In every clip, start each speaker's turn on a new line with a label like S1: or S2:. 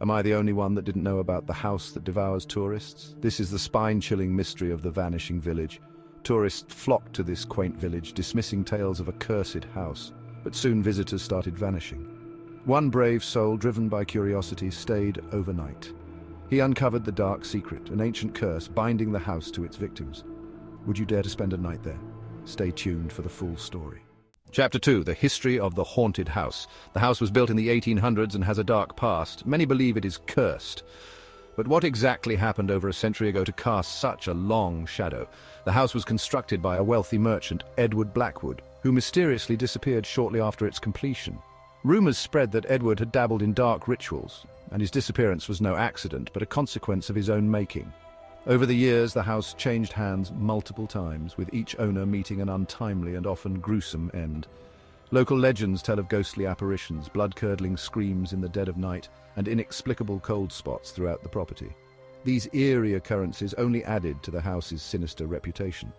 S1: Am I the only one that didn't know about the house that devours tourists? This is the spine-chilling mystery of the vanishing village. Tourists flocked to this quaint village, dismissing tales of a cursed house, but soon visitors started vanishing. One brave soul, driven by curiosity, stayed overnight. He uncovered the dark secret, an ancient curse binding the house to its victims. Would you dare to spend a night there? Stay tuned for the full story. Chapter 2, The History of the Haunted House. The house was built in the 1800s and has a dark past. Many believe it is cursed. But what exactly happened over a century ago to cast such a long shadow? The house was constructed by a wealthy merchant, Edward Blackwood, who mysteriously disappeared shortly after its completion. Rumors spread that Edward had dabbled in dark rituals, and his disappearance was no accident, but a consequence of his own making. Over the years, the house changed hands multiple times, with each owner meeting an untimely and often gruesome end. Local legends tell of ghostly apparitions, blood-curdling screams in the dead of night, and inexplicable cold spots throughout the property. These eerie occurrences only added to the house's sinister reputation.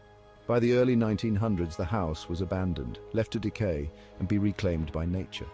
S1: By the early 1900s, the house was abandoned, left to decay and be reclaimed by nature.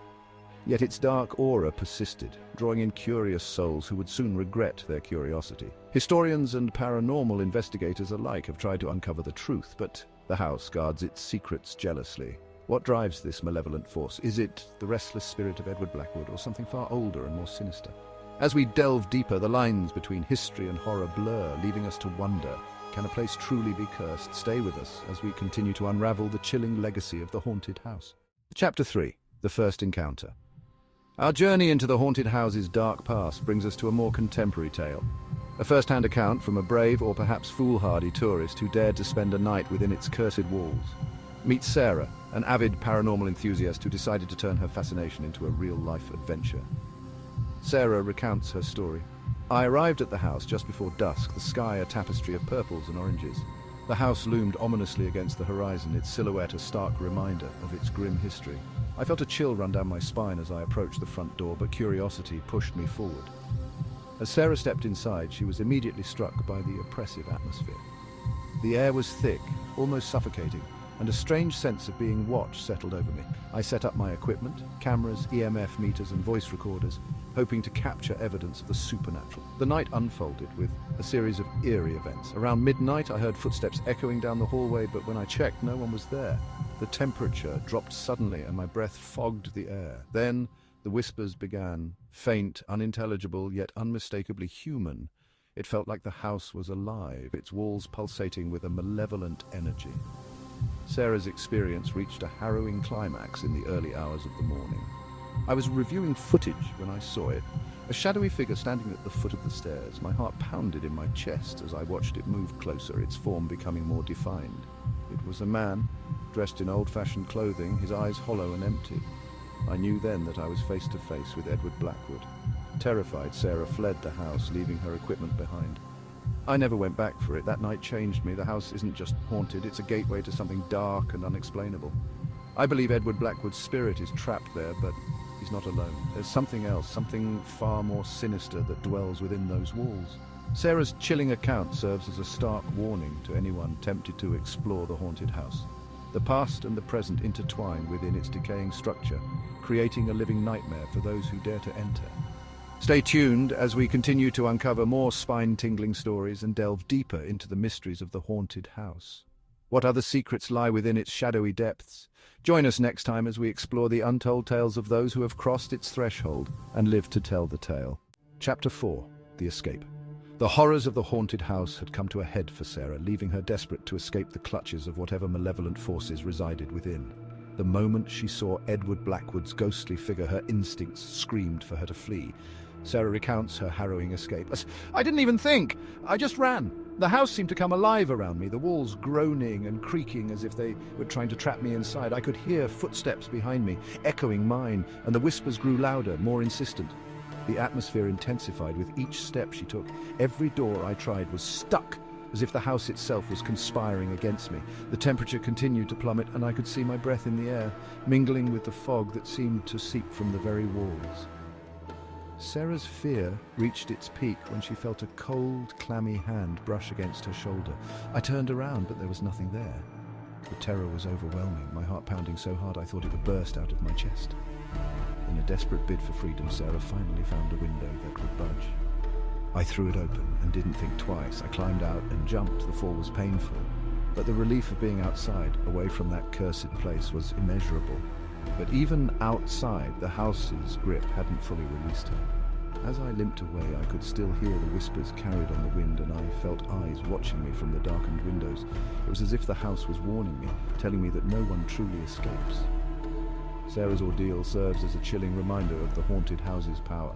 S1: Yet its dark aura persisted, drawing in curious souls who would soon regret their curiosity. Historians and paranormal investigators alike have tried to uncover the truth, but the house guards its secrets jealously. What drives this malevolent force? Is it the restless spirit of Edward Blackwood, or something far older and more sinister? As we delve deeper, the lines between history and horror blur, leaving us to wonder, can a place truly be cursed? Stay with us as we continue to unravel the chilling legacy of the haunted house. Chapter 3, The First Encounter. Our journey into the haunted house's dark past brings us to a more contemporary tale. A first-hand account from a brave or perhaps foolhardy tourist who dared to spend a night within its cursed walls. Meet Sarah, an avid paranormal enthusiast who decided to turn her fascination into a real-life adventure. Sarah recounts her story. I arrived at the house just before dusk, the sky a tapestry of purples and oranges. The house loomed ominously against the horizon, its silhouette a stark reminder of its grim history. I felt a chill run down my spine as I approached the front door, but curiosity pushed me forward. As Sarah stepped inside, she was immediately struck by the oppressive atmosphere. The air was thick, almost suffocating, and a strange sense of being watched settled over me. I set up my equipment, cameras, EMF meters and voice recorders, hoping to capture evidence of the supernatural. The night unfolded with a series of eerie events. Around midnight, I heard footsteps echoing down the hallway, but when I checked, no one was there. The temperature dropped suddenly and my breath fogged the air. Then the whispers began, faint, unintelligible, yet unmistakably human. It felt like the house was alive, its walls pulsating with a malevolent energy. Sarah's experience reached a harrowing climax in the early hours of the morning. I was reviewing footage when I saw it. A shadowy figure standing at the foot of the stairs. My heart pounded in my chest as I watched it move closer, its form becoming more defined. It was a man, dressed in old-fashioned clothing, his eyes hollow and empty. I knew then that I was face to face with Edward Blackwood. Terrified, Sarah fled the house, leaving her equipment behind. I never went back for it. That night changed me. The house isn't just haunted, it's a gateway to something dark and unexplainable. I believe Edward Blackwood's spirit is trapped there, but he's not alone. There's something else, something far more sinister that dwells within those walls. Sarah's chilling account serves as a stark warning to anyone tempted to explore the haunted house. The past and the present intertwine within its decaying structure, creating a living nightmare for those who dare to enter. Stay tuned as we continue to uncover more spine-tingling stories and delve deeper into the mysteries of the haunted house. What other secrets lie within its shadowy depths? Join us next time as we explore the untold tales of those who have crossed its threshold and lived to tell the tale. Chapter 4, The Escape. The horrors of the haunted house had come to a head for Sarah, leaving her desperate to escape the clutches of whatever malevolent forces resided within. The moment she saw Edward Blackwood's ghostly figure, her instincts screamed for her to flee. Sarah recounts her harrowing escape. I didn't even think. I just ran. The house seemed to come alive around me, the walls groaning and creaking as if they were trying to trap me inside. I could hear footsteps behind me, echoing mine, and the whispers grew louder, more insistent. The atmosphere intensified with each step she took. Every door I tried was stuck, as if the house itself was conspiring against me. The temperature continued to plummet, and I could see my breath in the air, mingling with the fog that seemed to seep from the very walls. Sarah's fear reached its peak when she felt a cold, clammy hand brush against her shoulder. I turned around, but there was nothing there. The terror was overwhelming, my heart pounding so hard I thought it would burst out of my chest. In a desperate bid for freedom, Sarah finally found a window that would I threw it open and didn't think twice. I climbed out and jumped. The fall was painful, but the relief of being outside, away from that cursed place, was immeasurable. But even outside, the house's grip hadn't fully released her. As I limped away, I could still hear the whispers carried on the wind, and I felt eyes watching me from the darkened windows. It was as if the house was warning me, telling me that no one truly escapes. Sarah's ordeal serves as a chilling reminder of the haunted house's power.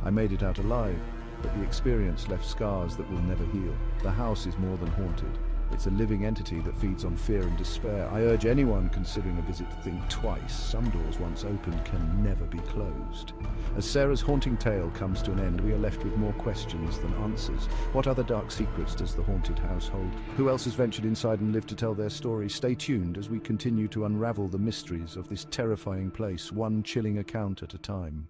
S1: I made it out alive, but the experience left scars that will never heal. The house is more than haunted. It's a living entity that feeds on fear and despair. I urge anyone considering a visit to think twice. Some doors once opened can never be closed. As Sarah's haunting tale comes to an end, we are left with more questions than answers. What other dark secrets does the haunted house hold? Who else has ventured inside and lived to tell their story? Stay tuned as we continue to unravel the mysteries of this terrifying place, one chilling account at a time.